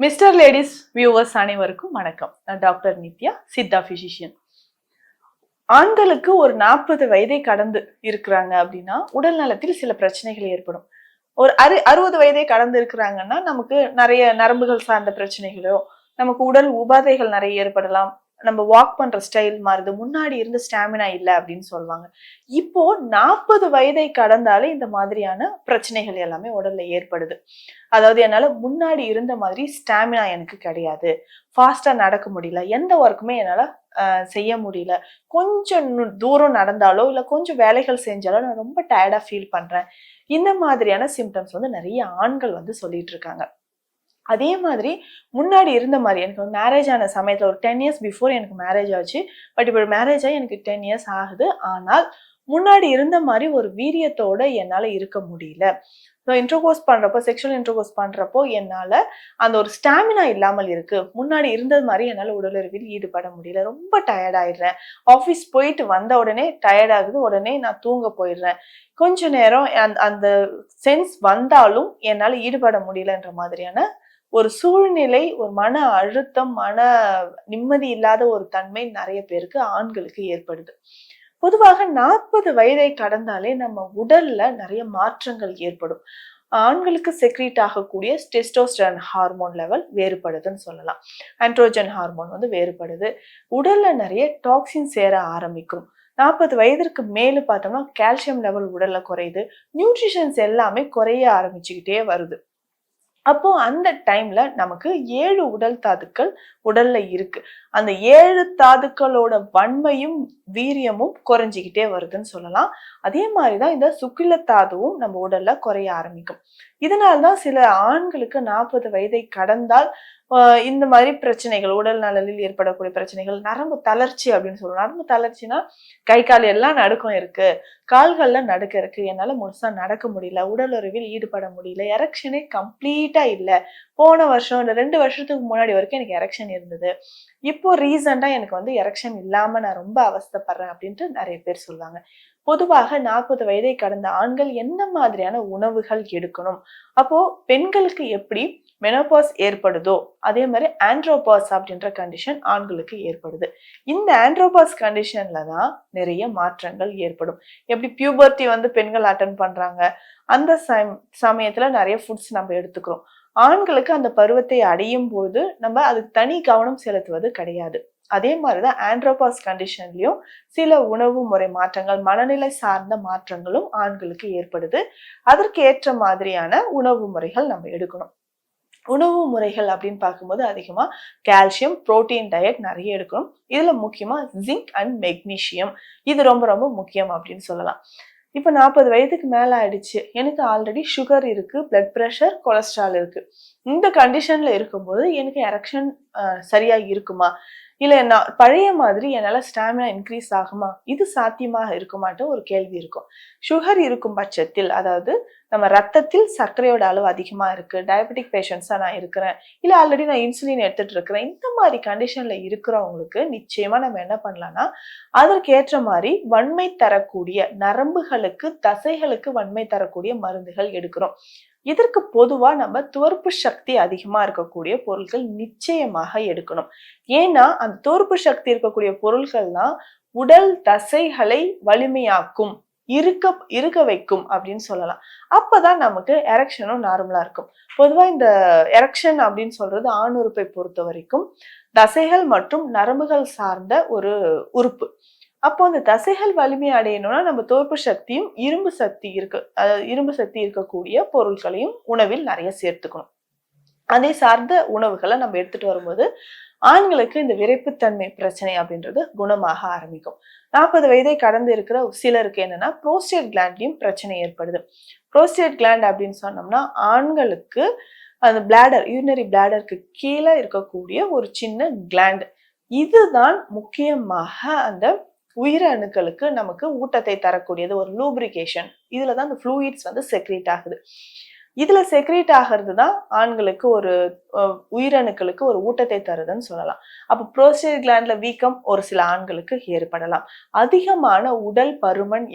Mister ladies viewers அனைவருக்கும் வணக்கம். நான் டாக்டர் நித்யா, சித்தா பிசிஷியன். ஆண்களுக்கு ஒரு 40 வயதை கடந்து இருக்கிறாங்க அப்படின்னா உடல் நலத்தில் சில பிரச்சனைகள் ஏற்படும். ஒரு 60 வயதை கடந்து இருக்கிறாங்கன்னா நமக்கு நிறைய நரம்புகள் சார்ந்த பிரச்சனைகளோ, நமக்கு உடல் உபாதைகள் நிறைய ஏற்படலாம். நம்ம வாக் பண்ற ஸ்டைல் மாறுது. முன்னாடி இருந்த ஸ்டாமினா இல்ல அப்படின்னு சொல்லுவாங்க. இப்போ 40 வயதை கடந்தாலே இந்த மாதிரியான பிரச்சனைகள் எல்லாமே உடல்ல ஏற்படுது. அதாவது என்னால முன்னாடி இருந்த மாதிரி ஸ்டாமினா எனக்கு கிடையாது. ஃபாஸ்டா நடக்க முடியல. எந்த ஒர்க்குமே என்னால செய்ய முடியல. கொஞ்சம் தூரம் நடந்தாலோ, இல்ல கொஞ்சம் வேலைகள் செஞ்சாலோ நான் ரொம்ப டயர்டா ஃபீல் பண்றேன். இந்த மாதிரியான சிம்டம்ஸ் வந்து நிறைய ஆண்கள் வந்து சொல்லிட்டு இருக்காங்க. அதே மாதிரி முன்னாடி இருந்த மாரி எனக்கு மேரேஜ் ஆன சமயத்துல ஒரு 10 இயர்ஸ் பிஃபோர் எனக்கு மேரேஜ் ஆச்சு. பட் இப்போ மேரேஜ் ஆகி எனக்கு 10 இயர்ஸ் ஆகுது. ஆனால் முன்னாடி இருந்த மாரி ஒரு வீரியத்தோட என்னால இருக்க முடியல. இன்டர்கோர்ஸ் பண்றப்போ, செக்ஷுவல் இன்டர்கோர்ஸ் பண்றப்போ என்னால அந்த ஒரு ஸ்டாமினா இல்லாமல் இருக்கு. முன்னாடி இருந்தது மாரி என்னால உடலுறவில் ஈடுபட முடியல. ரொம்ப டயர்ட் ஆயிடுறேன். ஆஃபீஸ் போயிட்டு வந்த உடனே டயர்ட் ஆகுது. உடனே நான் தூங்க போயிடுறேன். கொஞ்ச நேரம் அந்த சென்ஸ் வந்தாலும் என்னால ஈடுபட முடியலன்ற மாதிரியான ஒரு சூழ்நிலை, ஒரு மன அழுத்தம், மன நிம்மதி இல்லாத ஒரு தன்மை நிறைய பேருக்கு ஆண்களுக்கு ஏற்படுது. பொதுவாக 40 வயதை கடந்தாலே நம்ம உடல்ல நிறைய மாற்றங்கள் ஏற்படும். ஆண்களுக்கு செக்ரீட் ஆகக்கூடிய டெஸ்டோஸ்டெரான் ஹார்மோன் லெவல் வேறுபடுதுன்னு சொல்லலாம். ஆண்ட்ரோஜன் ஹார்மோன் வந்து வேறுபடுது. உடல்ல நிறைய டாக்ஸின் சேர ஆரம்பிக்கும். 40 வயதிற்கு மேல பார்த்தோம்னா கால்சியம் லெவல் உடல்ல குறையுது. நியூட்ரிஷன்ஸ் எல்லாமே குறைய ஆரம்பிச்சுக்கிட்டே வருது. அப்போ அந்த டைம்ல நமக்கு 7 உடல் தாதுக்கள் உடல்ல இருக்கு. அந்த 7 தாதுக்களோட வன்மையும் வீரியமும் குறைஞ்சிக்கிட்டே வருதுன்னு சொல்லலாம். அதே மாதிரிதான் இந்த சுக்கில தாதுவும் நம்ம உடல்ல குறைய ஆரம்பிக்கும். இதனால்தான் சில ஆண்களுக்கு 40 வயதை கடந்தால் இந்த மாதிரி பிரச்சனைகள், உடல் நலனில் ஏற்படக்கூடிய பிரச்சனைகள், நரம்பு தளர்ச்சி அப்படின்னு சொல்லுவோம். நரம்பு தளர்ச்சினா கை கால் எல்லாம் நடுக்கம் இருக்கு, கால்கள்ல நடுக்க இருக்கு, என்னால முழுசா நடக்க முடியல, உடலுறவில் ஈடுபட முடியல, எரெக்ஷனே கம்ப்ளீட்டா இல்ல. போன வருஷம் இல்ல 2 வருஷத்துக்கு முன்னாடி வரைக்கும் எனக்கு எரெக்ஷன் இருந்தது. இப்போ ரீசெண்டா எனக்கு வந்து எரெக்ஷன் இல்லாம நான் ரொம்ப அவஸ்தைப்படுறேன் அப்படின்ட்டு நிறைய பேர் சொல்லுவாங்க. பொதுவாக 40 வயதை கடந்த ஆண்கள் என்ன மாதிரியான உணவுகள் எடுக்கணும்? அப்போ பெண்களுக்கு எப்படி மெனோபாஸ் ஏற்படுதோ அதே மாதிரி ஆண்ட்ரோபாஸ் அப்படின்ற கண்டிஷன் ஆண்களுக்கு ஏற்படுது. இந்த ஆண்ட்ரோபாஸ் கண்டிஷன்ல தான் நிறைய மாற்றங்கள் ஏற்படும். எப்படி பியூபர்ட்டி வந்து பெண்கள் அட்டன் பண்றாங்க, அந்த சமயத்துல நிறைய ஃபுட்ஸ் நம்ம எடுத்துக்கிறோம். ஆண்களுக்கு அந்த பருவத்தை அடையும் போது நம்ம அதுக்கு தனி கவனம் செலுத்துவது கிடையாது. அதே மாதிரிதான் ஆண்ட்ரோபாஸ் கண்டிஷன்லயும் சில உணவு முறை மாற்றங்கள், மனநிலை சார்ந்த மாற்றங்களும் ஆண்களுக்கு ஏற்படுது. அதற்கு ஏற்ற மாதிரியான உணவு முறைகள் நம்ம எடுக்கணும். உணவு முறைகள் அப்படின்னு பார்க்கும்போது அதிகமா கால்சியம், புரோட்டீன் டயட் நிறைய எடுக்கணும். இதுல முக்கியமா ஜிங்க் அண்ட் மெக்னீசியம் இது ரொம்ப ரொம்ப முக்கியம் அப்படின்னு சொல்லலாம். இப்ப 40 வயதுக்கு மேல ஆயிடுச்சு, எனக்கு ஆல்ரெடி சுகர் இருக்கு, பிளட் பிரஷர், கொலஸ்ட்ரால் இருக்கு. இந்த கண்டிஷன்ல இருக்கும்போது எனக்கு எரெக்ஷன் சரியா இருக்குமா, இல்ல நான் பழைய மாதிரி என்னால ஸ்டாமினா இன்க்ரீஸ் ஆகுமா, இது சாத்தியமாக இருக்குமாட்ட ஒரு கேள்வி இருக்கும். சுகர் இருக்கும் பட்சத்தில், அதாவது நம்ம ரத்தத்தில் சர்க்கரையோட அளவு அதிகமா இருக்கு, டயபெட்டிக் பேஷண்ட்ஸா நான் இருக்கிறேன், இல்ல ஆல்ரெடி நான் இன்சுலின் எடுத்துட்டு இருக்கிறேன், இந்த மாதிரி கண்டிஷன்ல இருக்கிறவங்களுக்கு நிச்சயமா நம்ம என்ன பண்ணலாம்னா அதற்கு ஏற்ற மாதிரி வன்மை தரக்கூடிய நரம்புகளுக்கு, தசைகளுக்கு வன்மை தரக்கூடிய மருந்துகள் எடுக்கிறோம். இதற்கு பொதுவா நம்ம துவர்ப்பு சக்தி அதிகமா இருக்கக்கூடிய பொருட்கள் நிச்சயமாக எடுக்கணும். ஏன்னா அந்த துவர்ப்பு சக்தி இருக்கக்கூடிய பொருட்கள்லாம் உடல் தசைகளை வலிமையாக்கும், இருக்க வைக்கும் அப்படின்னு சொல்லலாம். அப்பதான் நமக்கு எரெக்ஷனும் நார்மலா இருக்கும். பொதுவா இந்த எரெக்ஷன் அப்படின்னு சொல்றது ஆண் உறுப்பை பொறுத்த வரைக்கும் தசைகள் மற்றும் நரம்புகள் சார்ந்த ஒரு உறுப்பு. அப்போ அந்த தசைகள் வலிமை அடையணும்னா நம்ம தோற்பு சக்தியும் இரும்பு சக்தி இருக்கு, அதாவது இரும்பு சக்தி இருக்கக்கூடிய பொருட்களையும் உணவில் நிறைய சேர்த்துக்கணும். அதை சார்ந்த உணவுகளை நம்ம எடுத்துட்டு வரும்போது ஆண்களுக்கு இந்த விரைப்புத்தன்மை பிரச்சனை அப்படின்றது குணமாக ஆரம்பிக்கும். 40 வயதை கடந்து இருக்கிற சிலருக்கு என்னன்னா புரோஸ்டேட் கிளாண்ட்லயும் பிரச்சனை ஏற்படுது. புரோஸ்டேட் கிளாண்ட் அப்படின்னு சொன்னோம்னா ஆண்களுக்கு அந்த பிளாடர், யூரினரி பிளாடருக்கு கீழே இருக்கக்கூடிய ஒரு சின்ன கிளாண்ட். இதுதான் முக்கியமாக அந்த உயிரணுக்களுக்கு நமக்கு ஊட்டத்தை தரக்கூடியது, ஒரு லூப்ரிகேஷன். இதுலதான் அந்த ஃப்ளூயிட்ஸ் வந்து செக்ரீட் ஆகுது. இதுல செக்ரீட் ஆகிறது தான் ஆண்களுக்கு ஒரு உயிரணுக்களுக்கு ஒரு ஊட்டத்தை தருதுன்னு சொல்லலாம். அப்ப புரோஸ்டேட் கிளாண்ட்ல வீக்கம் ஒரு சில ஆண்களுக்கு ஏற்படலாம். அதிகமான உடல் பருமன்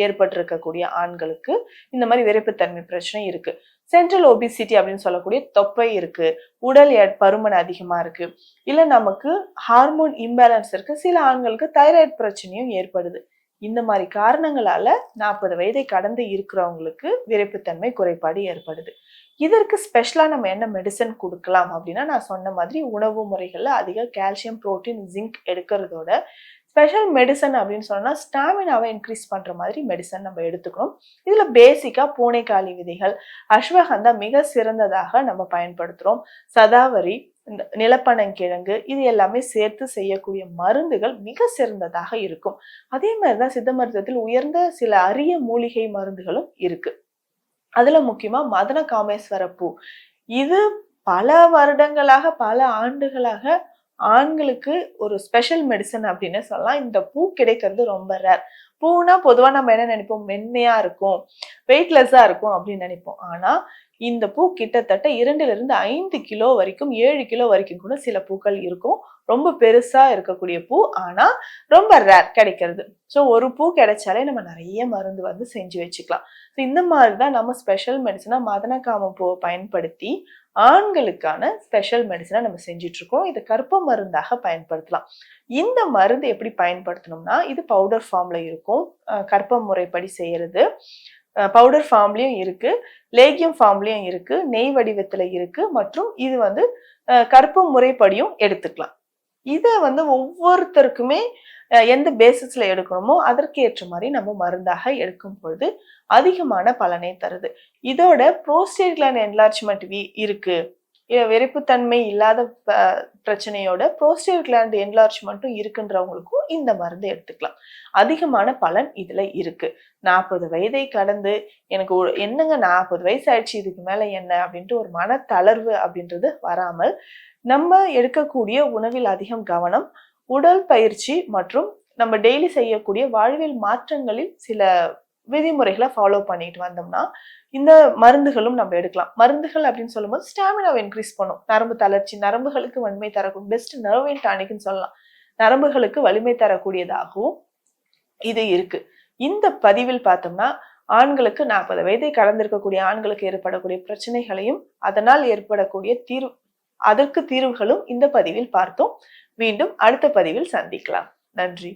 ஏற்பட்டிருக்கக்கூடிய ஆண்களுக்கு இந்த மாதிரி விரைப்புத்தன்மை பிரச்சனை இருக்கு. சென்ட்ரல் ஒபிசிட்டி அப்படின்னு சொல்லக்கூடிய தொப்பை இருக்கு, உடல் பருமன் அதிகமா இருக்கு, இல்ல நமக்கு ஹார்மோன் இம்பேலன்ஸ் இருக்கு, சில ஆண்களுக்கு தைராய்டு பிரச்சனையும் ஏற்படுது. இந்த மாதிரி காரணங்களால 40 வயதை கடந்து இருக்கிறவங்களுக்கு விரைப்புத்தன்மை குறைபாடு ஏற்படுது. இதற்கு ஸ்பெஷலா நம்ம என்ன மெடிசன் கொடுக்கலாம் அப்படின்னா, நான் சொன்ன மாதிரி உணவு முறைகள்ல அதிக கால்சியம், புரோட்டீன், ஜிங்க் எடுக்கிறதோட ஸ்பெஷல் மெடிசன் அப்படின்னு சொன்னா ஸ்டாமினாவை இன்க்ரீஸ் பண்ற மாதிரி மெடிசன் நம்ம எடுத்துக்கணும். இதுல பேசிக்கா பூனைக்காளி விதைகள், அஸ்வகந்தா மிக சிறந்ததாக நம்ம பயன்படுத்துறோம். சதாவரி, நிலப்பனங்கிழங்கு இது எல்லாமே சேர்த்து செய்யக்கூடிய மருந்துகள் மிக சிறந்ததாக இருக்கும். அதே மாதிரிதான் சித்த மருத்துவத்தில் உயர்ந்த சில அரிய மூலிகை மருந்துகளும் இருக்கு. அதுல முக்கியமா மதன காமேஸ்வர பூ. இது பல வருடங்களாக, பல ஆண்டுகளாக ஆண்களுக்கு ஒரு ஸ்பெஷல் மெடிசன் அப்படின்னு சொல்லலாம். இந்த பூ கிடைக்கிறது ரொம்ப ரேர். பூனா பொதுவா நம்ம என்ன நினைப்போம், மென்மையா இருக்கும், வெயிட்லெஸ்ஸா இருக்கும் அப்படின்னு நினைப்போம். ஆனா இந்த பூ கிட்டத்தட்ட 2-5 கிலோ வரைக்கும், 7 கிலோ வரைக்கும் கூட சில பூக்கள் இருக்கும். ரொம்ப பெருசா இருக்கக்கூடிய பூ, ஆனா ரொம்ப ரேர் கிடைக்கிறது. ஸோ ஒரு பூ கிடைச்சாலே நம்ம நிறைய மருந்து செஞ்சு வச்சுக்கலாம். ஸோ இந்த மாதிரிதான் நம்ம ஸ்பெஷல் மெடிசனா மதனகாம பூவை பயன்படுத்தி ஆண்களுக்கான ஸ்பெஷல் மெடிசனை நம்ம செஞ்சுட்டு இருக்கோம். இதை கற்ப மருந்தாக பயன்படுத்தலாம். இந்த மருந்து எப்படி பயன்படுத்தணும்னா, இது பவுடர் ஃபார்ம்ல இருக்கும். கற்ப முறைப்படி செய்யறது பவுடர் ஃபார்ம்லயும் இருக்கு, லேகியம் ஃபார்ம்லயும் இருக்கு, நெய் வடிவத்துல இருக்கு, மற்றும் இது கற்ப முறைப்படியும் எடுத்துக்கலாம். இதை ஒவ்வொருத்தருக்குமே எந்த பேசிஸ்ல எடுக்கணுமோ அதற்கு ஏற்ற மாதிரி நம்ம மருந்தாக எடுக்கும் பொழுது அதிகமான பலனை தருது. இதோட புரோஸ்டேட் கிளாண்ட் என்லார்ஜ்மெண்ட் இருக்கு, விரைப்புத்தன்மை இல்லாத பிரச்சனையோட புரோஸ்டேட் கிளாண்ட் என்லார்ஜ்மெண்ட்டும் இருக்குன்றவங்களுக்கும் இந்த மருந்து எடுத்துக்கலாம். அதிகமான பலன் இதுல இருக்கு. 40 வயதை கடந்து எனக்கு என்னங்க 40 வயசு ஆயிடுச்சு, இதுக்கு மேல என்ன அப்படின்ட்டு ஒரு மன தளர்வு அப்படின்றது வராமல் நம்ம எடுக்கக்கூடிய உணவில் அதிகம் கவனம், உடல் பயிற்சி மற்றும் நம்ம டெய்லி செய்யக்கூடிய வாழ்வியல் மாற்றங்களில் சில விதிமுறைகளை ஃபாலோ பண்ணிட்டு வந்தோம்னா இந்த மருந்துகளும் நம்ம எடுக்கலாம். மருந்துகள் அப்படின்னு சொல்லும்போது ஸ்டாமினாவை இன்க்ரீஸ் பண்ணும், நரம்பு தளர்ச்சி, நரம்புகளுக்கு வலிமை தரக்கூடிய பெஸ்ட் நர்வ் அண்ட் டானிக்னு சொல்லலாம். நரம்புகளுக்கு வலிமை தரக்கூடியதாகவும் இது இருக்கு. இந்த பதிவில் பார்த்தோம்னா ஆண்களுக்கு 40 வயதை கடந்திருக்கக்கூடிய ஆண்களுக்கு ஏற்படக்கூடிய பிரச்சனைகளையும் அதனால் ஏற்படக்கூடிய அதற்கு தீர்வுகளும் இந்த பதிவில் பார்த்தோம். மீண்டும் அடுத்த பதிவில் சந்திக்கலாம். நன்றி.